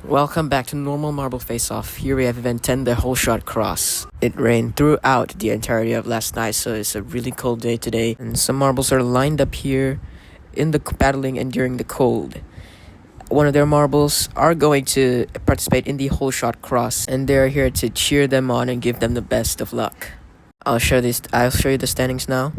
Welcome back to Normal Marble Face-Off. Here we have Event 10, the Holeshot Cross. It rained throughout the entirety of last night, so it's a really cold day today. And some marbles are lined up here in the battling and during the cold. One of their marbles are going to participate in the Holeshot Cross, and they're here to cheer them on and give them the best of luck. I'll show you the standings now.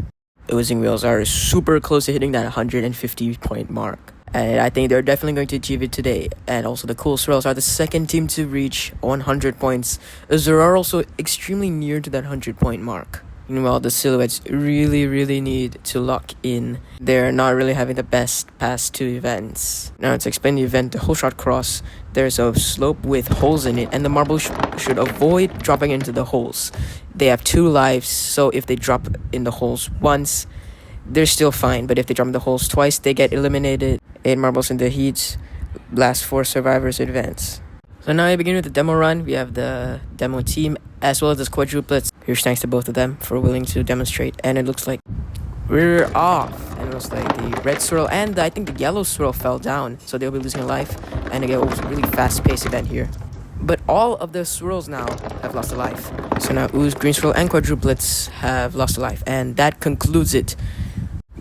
The Whizzing Wheels are super close to hitting that 150 point mark. And I think they're definitely going to achieve it today. And also the Cool Swirls are the second team to reach 100 points, as they are also extremely near to that 100 point mark. Meanwhile, the Silhouettes really need to lock in. They're not really having the best past two events. Now to explain the event, the Holeshot Cross, there's a slope with holes in it, and the marble should avoid dropping into the holes. They have 2 lives, so if they drop in the holes once, they're still fine. But if they drop in the holes twice, they get eliminated. 8 marbles in the heats. Last 4 survivors advance. So now we begin with the demo run. We have the demo team as well as the quadruplets. Here's thanks to both of them for willing to demonstrate. And it looks like we're off. And it looks like the red swirl and I think the yellow swirl fell down. So they'll be losing a life. And again, it was a really fast-paced event here. But all of the swirls now have lost a life. So now Ooze, green swirl, and quadruplets have lost a life. And that concludes it.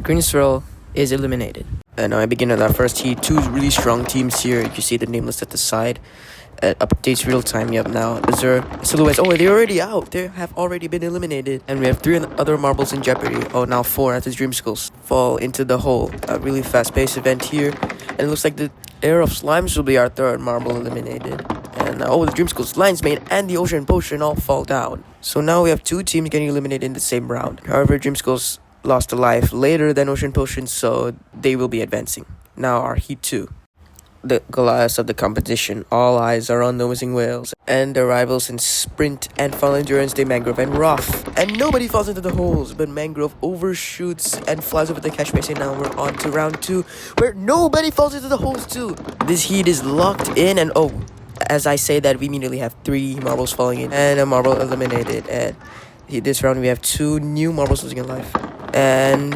Green swirl is eliminated. And now I begin with our first heat. 2 really strong teams here. You see the name list at the side. Updates real time. You have now Azure, Silhouettes. Oh, they're already out. They have already been eliminated. And we have 3 other marbles in jeopardy. Oh, now 4 as the Dreamskulls fall into the hole. A really fast-paced event here. And it looks like the Air of Slimes will be our 3rd marble eliminated. And the Dreamskulls, Lion's Mane, and the Ocean Potion all fall down. So now we have 2 teams getting eliminated in the same round. However, Dreamskulls lost a life later than Ocean Potion, so they will be advancing. Now our Heat 2. The Goliaths of the competition. All eyes are on the Whizzing Whales and their rivals in sprint and final endurance, the Mangrove and Rough. And nobody falls into the holes, but Mangrove overshoots and flies over the catch basin. Now we're on to round 2, where nobody falls into the holes too. This heat is locked in, and as I say that, we immediately have 3 marbles falling in and a marble eliminated. And this round we have 2 new marbles losing a life. And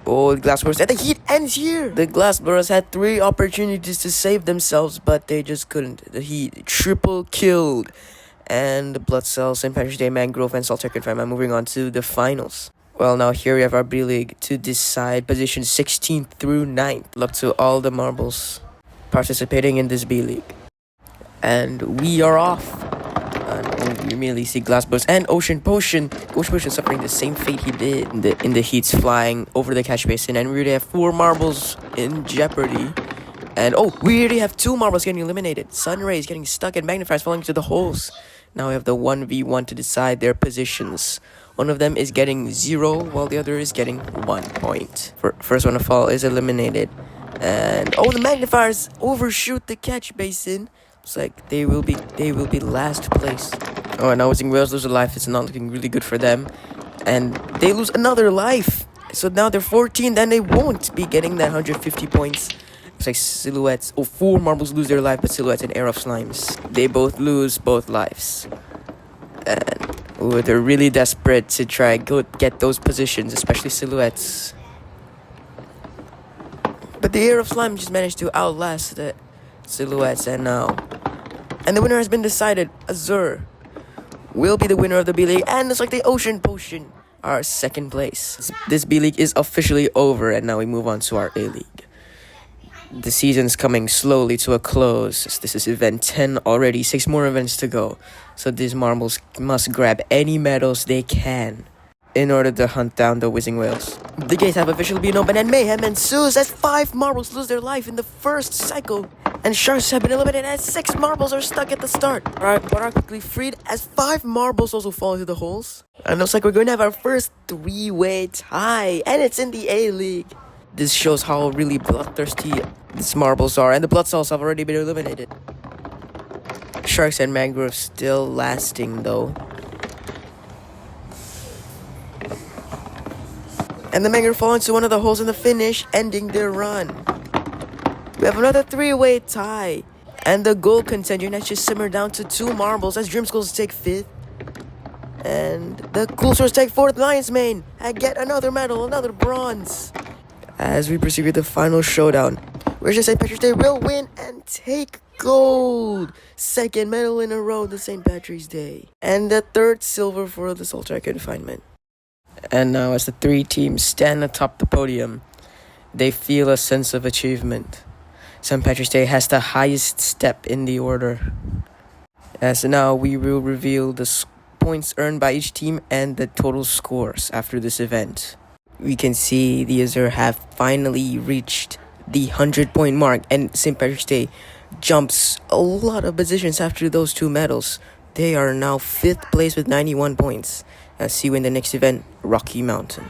the Glass Blurrers, and the heat ends here. The Glass Blurrers had 3 opportunities to save themselves, but they just couldn't. The heat triple killed. And the Blood Cells, St. Patrick's Day, Mangrove, and Salt Circuit Fire moving on to the finals. Well, now here we have our B-League to decide positions 16th through 9th. Luck to all the marbles participating in this B-League. And we are off. We immediately see Glass Blurrers and Ocean Potion. Ocean Potion suffering the same fate he did in the heats, flying over the catch basin. And we already have 4 marbles in jeopardy. And we already have 2 marbles getting eliminated. Sunrays getting stuck and Magnifiers falling into the holes. Now we have the 1v1 to decide their positions. One of them is getting 0, while the other is getting 1 point. First one to fall is eliminated. And the Magnifiers overshoot the catch basin. It's like they will be last place. And now Whizzing Whales lose a life. It's not looking really good for them. And they lose another life. So now they're 14th, and they won't be getting that 150 points. It's like Silhouettes. 4 marbles lose their life, but Silhouettes and Air of Slimes, they both lose both lives. And they're really desperate to try and get those positions, especially Silhouettes. But the Air of Slime just managed to outlast the Silhouettes, and the winner has been decided. Azure will be the winner of the B-League, and it's like the Ocean Potion, our 2nd place. This B-League is officially over, and now we move on to our A-League. The season's coming slowly to a close. This is event 10 already, 6 more events to go. So these marbles must grab any medals they can in order to hunt down the Whizzing Whales. The gates have officially been opened, and mayhem ensues as 5 marbles lose their life in the first cycle. And Sharks have been eliminated as 6 marbles are stuck at the start. But are quickly freed as 5 marbles also fall into the holes. And it looks like we're going to have our first 3-way tie. And it's in the A-League. This shows how really bloodthirsty these marbles are. And the Blood Cells have already been eliminated. Sharks and Mangrove still lasting though. And the Mangrove fall into one of the holes in the finish, ending their run. We have another 3-way tie. And the goal contender has just simmered down to 2 marbles as Dreamskulls take 5th. And the Cool Swirls take 4th. Lion's Mane and get another medal, another bronze. As we proceed with the final showdown, we're just saying Patrick's Day will win and take gold! Second medal in a row the St. Patrick's Day. And the third silver for the Saltire confinement. And now as the three teams stand atop the podium, they feel a sense of achievement. St. Patrick's Day has the highest step in the order. As now we will reveal the points earned by each team and the total scores after this event. We can see the Azure have finally reached the 100-point mark, and St. Patrick's Day jumps a lot of positions after those two medals. They are now 5th place with 91 points. See you in the next event, Rocky Mountain.